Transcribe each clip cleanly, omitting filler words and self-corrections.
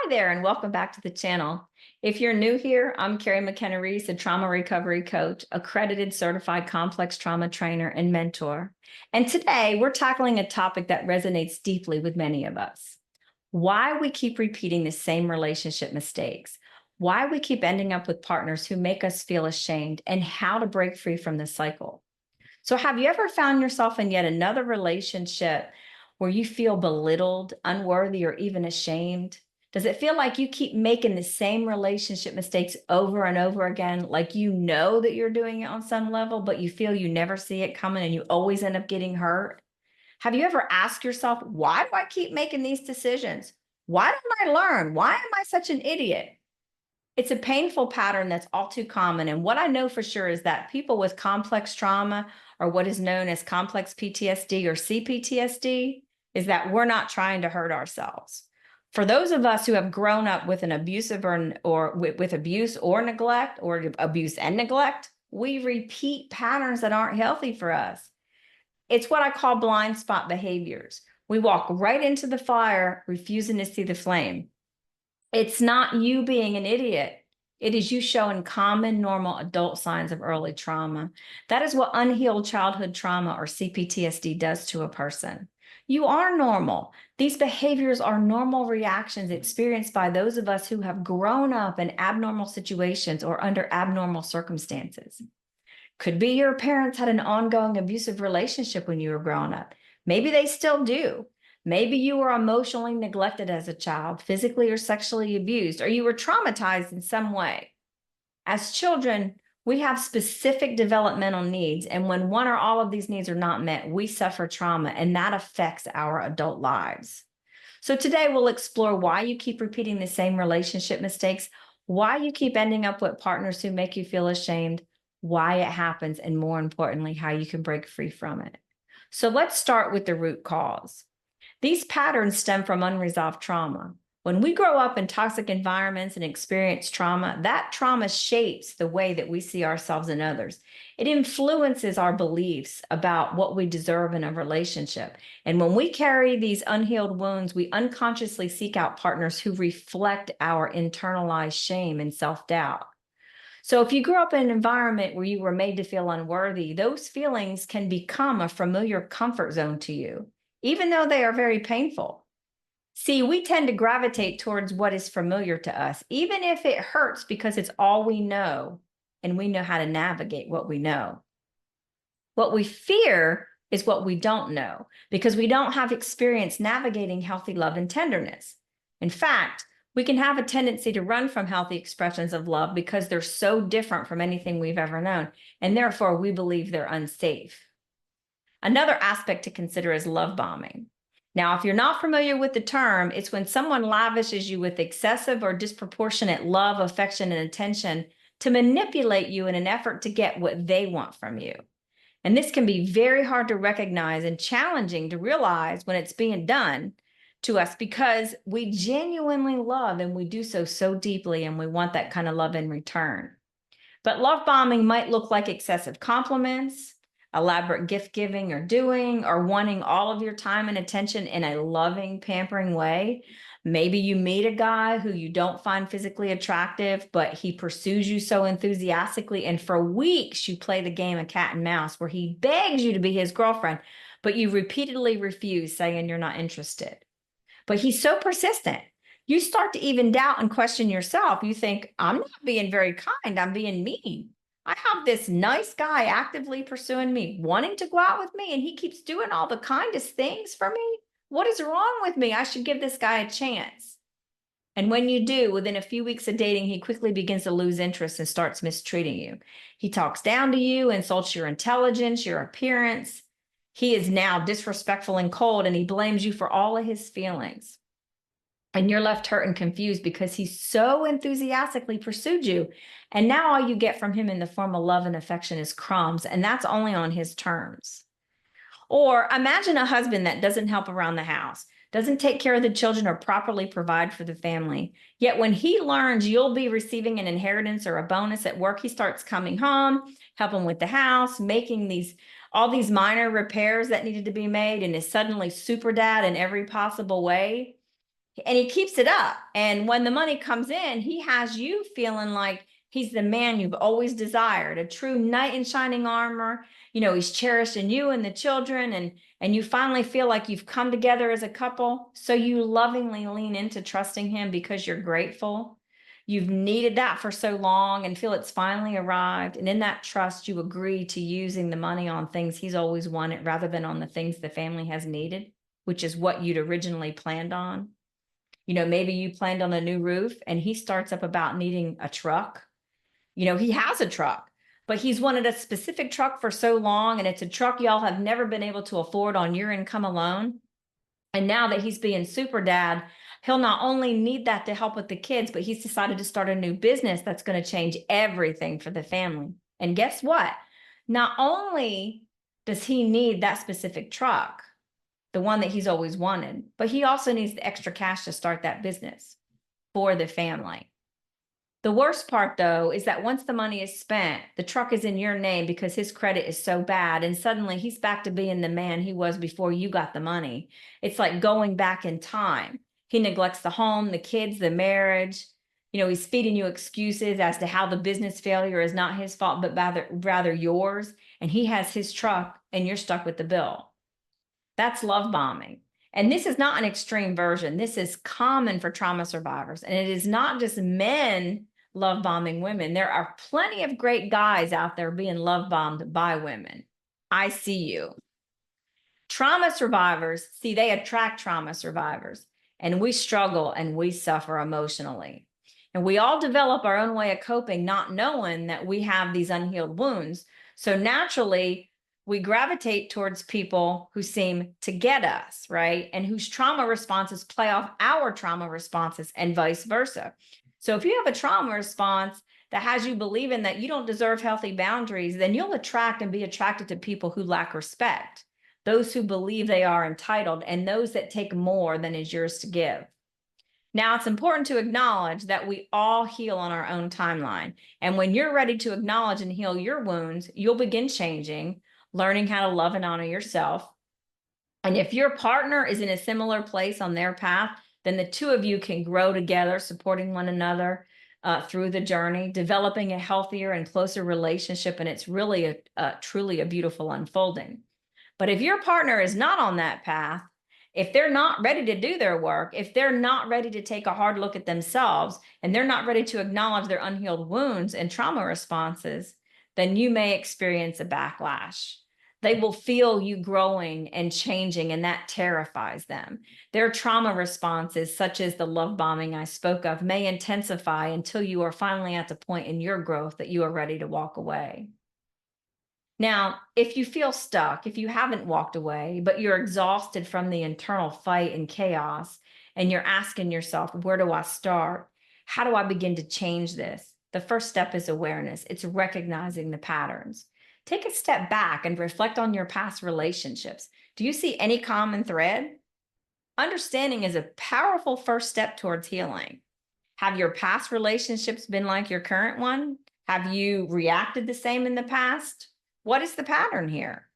Hi there, and welcome back to the channel. If you're new here, I'm Carrie McKenna Reese, a trauma recovery coach, accredited certified complex trauma trainer, and mentor. And today we're tackling a topic that resonates deeply with many of us. Why we keep repeating the same relationship mistakes, why we keep ending up with partners who make us feel ashamed, and how to break free from this cycle. So, have you ever found yourself in yet another relationship where you feel belittled, unworthy, or even ashamed? Does it feel like you keep making the same relationship mistakes over and over again? Like you know that you're doing it on some level, but you feel you never see it coming and you always end up getting hurt? Have you ever asked yourself, why do I keep making these decisions? Why don't I learn? Why am I such an idiot? It's a painful pattern that's all too common. And what I know for sure is that people with complex trauma, or what is known as complex PTSD or CPTSD, is that we're not trying to hurt ourselves. For those of us who have grown up with an abusive or with abuse or neglect, or abuse and neglect, we repeat patterns that aren't healthy for us. It's what I call blind spot behaviors. We walk right into the fire, refusing to see the flame. It's not you being an idiot. It is you showing common, normal adult signs of early trauma. That is what unhealed childhood trauma or CPTSD does to a person. You are normal. These behaviors are normal reactions experienced by those of us who have grown up in abnormal situations or under abnormal circumstances. Could be your parents had an ongoing abusive relationship when you were growing up. Maybe they still do. Maybe you were emotionally neglected as a child, physically or sexually abused, or you were traumatized in some way. As children, we have specific developmental needs, and when one or all of these needs are not met, we suffer trauma, and that affects our adult lives. So today we'll explore why you keep repeating the same relationship mistakes, why you keep ending up with partners who make you feel ashamed, why it happens, and more importantly, how you can break free from it. So let's start with the root cause. These patterns stem from unresolved trauma. When we grow up in toxic environments and experience trauma, that trauma shapes the way that we see ourselves and others. It influences our beliefs about what we deserve in a relationship. And when we carry these unhealed wounds, we unconsciously seek out partners who reflect our internalized shame and self-doubt. So if you grew up in an environment where you were made to feel unworthy, those feelings can become a familiar comfort zone to you, even though they are very painful. See, we tend to gravitate towards what is familiar to us, even if it hurts because it's all we know and we know how to navigate what we know. What we fear is what we don't know because we don't have experience navigating healthy love and tenderness. In fact, we can have a tendency to run from healthy expressions of love because they're so different from anything we've ever known, and therefore we believe they're unsafe. Another aspect to consider is love bombing. Now, if you're not familiar with the term, it's when someone lavishes you with excessive or disproportionate love, affection, and attention to manipulate you in an effort to get what they want from you. And this can be very hard to recognize and challenging to realize when it's being done to us because we genuinely love and we do so deeply and we want that kind of love in return. But love bombing might look like excessive compliments, elaborate gift giving or doing, or wanting all of your time and attention in a loving, pampering way. Maybe you meet a guy who you don't find physically attractive, but he pursues you so enthusiastically. And for weeks, you play the game of cat and mouse where he begs you to be his girlfriend, but you repeatedly refuse, saying you're not interested. But he's so persistent. You start to even doubt and question yourself. You think, I'm not being very kind. I'm being mean. I have this nice guy actively pursuing me, wanting to go out with me, and he keeps doing all the kindest things for me. What is wrong with me? I should give this guy a chance. And when you do, within a few weeks of dating, he quickly begins to lose interest and starts mistreating you. He talks down to you, insults your intelligence, your appearance. He is now disrespectful and cold, and he blames you for all of his feelings. And you're left hurt and confused because he so enthusiastically pursued you. And now all you get from him in the form of love and affection is crumbs, and that's only on his terms. Or imagine a husband that doesn't help around the house, doesn't take care of the children or properly provide for the family. Yet when he learns you'll be receiving an inheritance or a bonus at work, he starts coming home, helping with the house, making all these minor repairs that needed to be made, and is suddenly super dad in every possible way. and he keeps it up. And when the money comes in, he has you feeling like he's the man you've always desired, a true knight in shining armor. He's cherishing you and the children, and you finally feel like you've come together as a couple. So you lovingly lean into trusting him because you're grateful. You've needed that for so long and feel it's finally arrived. And in that trust, you agree to using the money on things he's always wanted rather than on the things the family has needed, which is what you'd originally planned on. Maybe you planned on a new roof and he starts up about needing a truck. He has a truck, but he's wanted a specific truck for so long, and it's a truck y'all have never been able to afford on your income alone. And now that he's being super dad, he'll not only need that to help with the kids, but he's decided to start a new business that's going to change everything for the family. And guess what? Not only does he need that specific truck, the one that he's always wanted, but he also needs the extra cash to start that business for the family. The worst part, though, is that once the money is spent, the truck is in your name because his credit is so bad, and suddenly he's back to being the man he was before you got the money. It's like going back in time. He neglects the home, the kids, the marriage. He's feeding you excuses as to how the business failure is not his fault, but rather yours. And he has his truck, and you're stuck with the bill. That's love bombing. And this is not an extreme version. This is common for trauma survivors. And it is not just men love bombing women. There are plenty of great guys out there being love bombed by women. I see you. Trauma survivors, see, they attract trauma survivors. And we struggle and we suffer emotionally. And we all develop our own way of coping, not knowing that we have these unhealed wounds. So naturally, we gravitate towards people who seem to get us, right? And whose trauma responses play off our trauma responses and vice versa. So if you have a trauma response that has you believing that you don't deserve healthy boundaries, then you'll attract and be attracted to people who lack respect, those who believe they are entitled, and those that take more than is yours to give. Now, it's important to acknowledge that we all heal on our own timeline. And when you're ready to acknowledge and heal your wounds, you'll begin changing, learning how to love and honor yourself. And if your partner is in a similar place on their path, then the two of you can grow together, supporting one another through the journey, developing a healthier and closer relationship. And it's really truly a beautiful unfolding. But if your partner is not on that path, if they're not ready to do their work, if they're not ready to take a hard look at themselves, and they're not ready to acknowledge their unhealed wounds and trauma responses, then you may experience a backlash. They will feel you growing and changing, and that terrifies them. Their trauma responses, such as the love bombing I spoke of, may intensify until you are finally at the point in your growth that you are ready to walk away. Now, if you feel stuck, if you haven't walked away, but you're exhausted from the internal fight and chaos, and you're asking yourself, where do I start? How do I begin to change this? The first step is awareness. It's recognizing the patterns. Take a step back and reflect on your past relationships. Do you see any common thread? Understanding is a powerful first step towards healing. Have your past relationships been like your current one? Have you reacted the same in the past? What is the pattern here?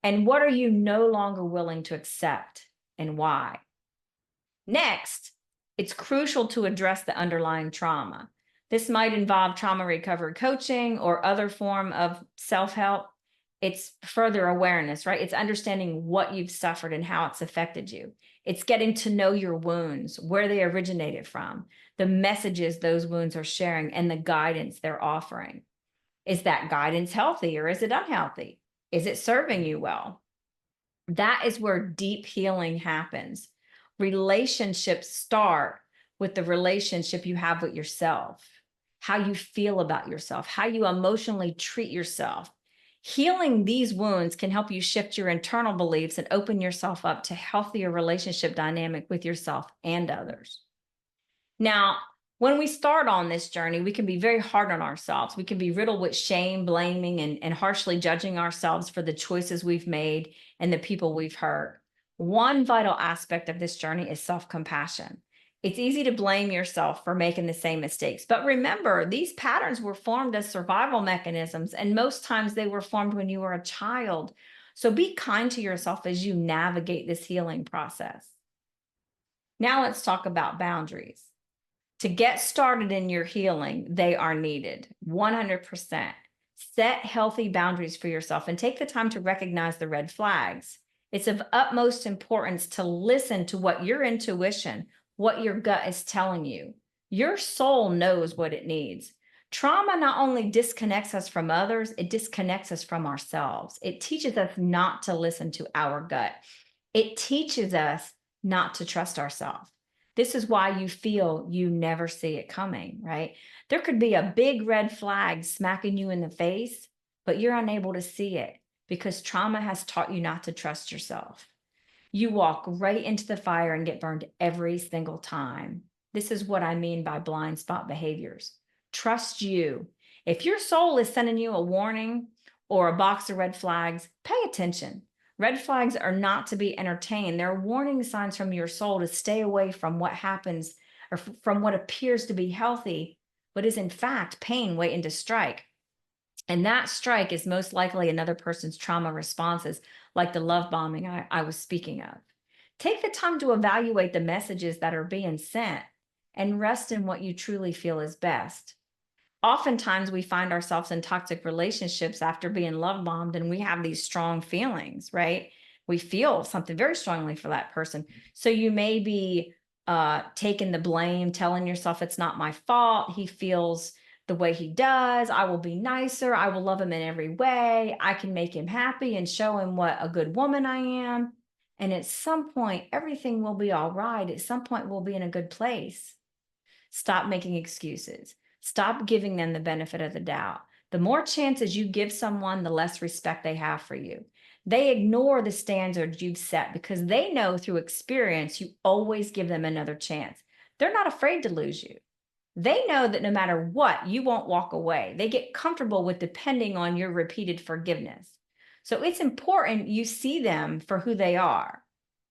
And what are you no longer willing to accept, and why? Next, it's crucial to address the underlying trauma. This might involve trauma recovery coaching or other form of self-help. It's further awareness, right? It's understanding what you've suffered and how it's affected you. It's getting to know your wounds, where they originated from, the messages those wounds are sharing, and the guidance they're offering. Is that guidance healthy or is it unhealthy? Is it serving you well? That is where deep healing happens. Relationships start with the relationship you have with yourself, how you feel about yourself, how you emotionally treat yourself. Healing these wounds can help you shift your internal beliefs and open yourself up to healthier relationship dynamic with yourself and others. Now, when we start on this journey, we can be very hard on ourselves. We can be riddled with shame, blaming, and harshly judging ourselves for the choices we've made and the people we've hurt. One vital aspect of this journey is self-compassion. It's easy to blame yourself for making the same mistakes. But remember, these patterns were formed as survival mechanisms, and most times they were formed when you were a child. So be kind to yourself as you navigate this healing process. Now let's talk about boundaries. To get started in your healing, they are needed 100%. Set healthy boundaries for yourself and take the time to recognize the red flags. It's of utmost importance to listen to what your intuition, what your gut is telling you. Your soul knows what it needs. Trauma not only disconnects us from others, it disconnects us from ourselves. It teaches us not to listen to our gut. It teaches us not to trust ourselves. This is why you feel you never see it coming, right? There could be a big red flag smacking you in the face, but you're unable to see it because trauma has taught you not to trust yourself. You walk right into the fire and get burned every single time. This is what I mean by blind spot behaviors. Trust you. If your soul is sending you a warning or a box of red flags, pay attention. Red flags are not to be entertained. They're warning signs from your soul to stay away from what happens or from what appears to be healthy, but is in fact pain waiting to strike. And that strike is most likely another person's trauma responses, like the love bombing I was speaking of. Take the time to evaluate the messages that are being sent and rest in what you truly feel is best. Oftentimes, we find ourselves in toxic relationships after being love bombed, and we have these strong feelings, right? We feel something very strongly for that person. So you may be taking the blame, telling yourself it's not my fault. He feels the way he does. I will be nicer. I will love him in every way. I can make him happy and show him what a good woman I am. And at some point, everything will be all right. At some point, we'll be in a good place. Stop making excuses. Stop giving them the benefit of the doubt. The more chances you give someone, the less respect they have for you. They ignore the standards you've set because they know through experience you always give them another chance. They're not afraid to lose you. They know that no matter what, you won't walk away. They get comfortable with depending on your repeated forgiveness. So it's important you see them for who they are.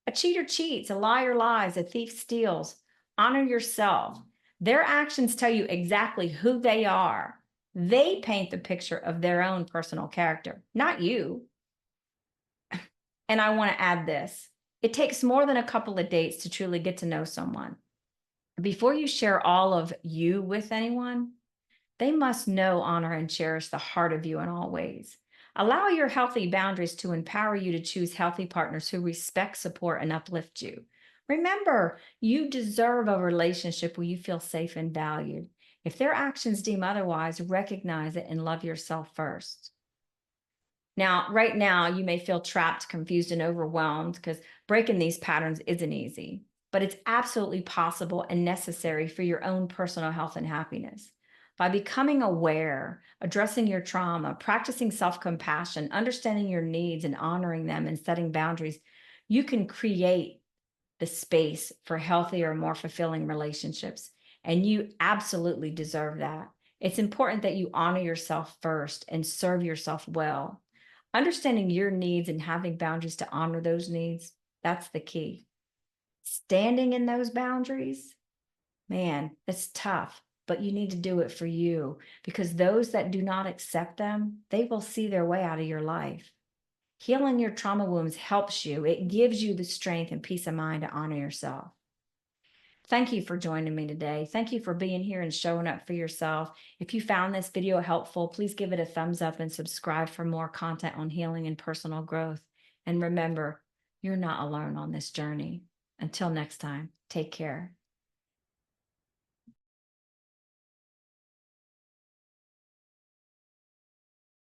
A cheater cheats, a liar lies, a thief steals. Honor yourself. Their actions tell you exactly who they are. They paint the picture of their own personal character, not you. And I want to add this. It takes more than a couple of dates to truly get to know someone. Before you share all of you with anyone, they must know, honor, and cherish the heart of you in all ways. Allow your healthy boundaries to empower you to choose healthy partners who respect, support, and uplift you. Remember, you deserve a relationship where you feel safe and valued. If their actions deem otherwise, recognize it and love yourself first. Now, right now, you may feel trapped, confused, and overwhelmed because breaking these patterns isn't easy, but it's absolutely possible and necessary for your own personal health and happiness. By becoming aware, addressing your trauma, practicing self-compassion, understanding your needs and honoring them and setting boundaries, you can create the space for healthier, more fulfilling relationships. And you absolutely deserve that. It's important that you honor yourself first and serve yourself well. Understanding your needs and having boundaries to honor those needs, that's the key. Standing in those boundaries, man, it's tough, but you need to do it for you because those that do not accept them, they will see their way out of your life. Healing your trauma wounds helps you. It gives you the strength and peace of mind to honor yourself. Thank you for joining me today. Thank you for being here and showing up for yourself. If you found this video helpful, please give it a thumbs up and subscribe for more content on healing and personal growth. And remember, you're not alone on this journey. Until next time, take care.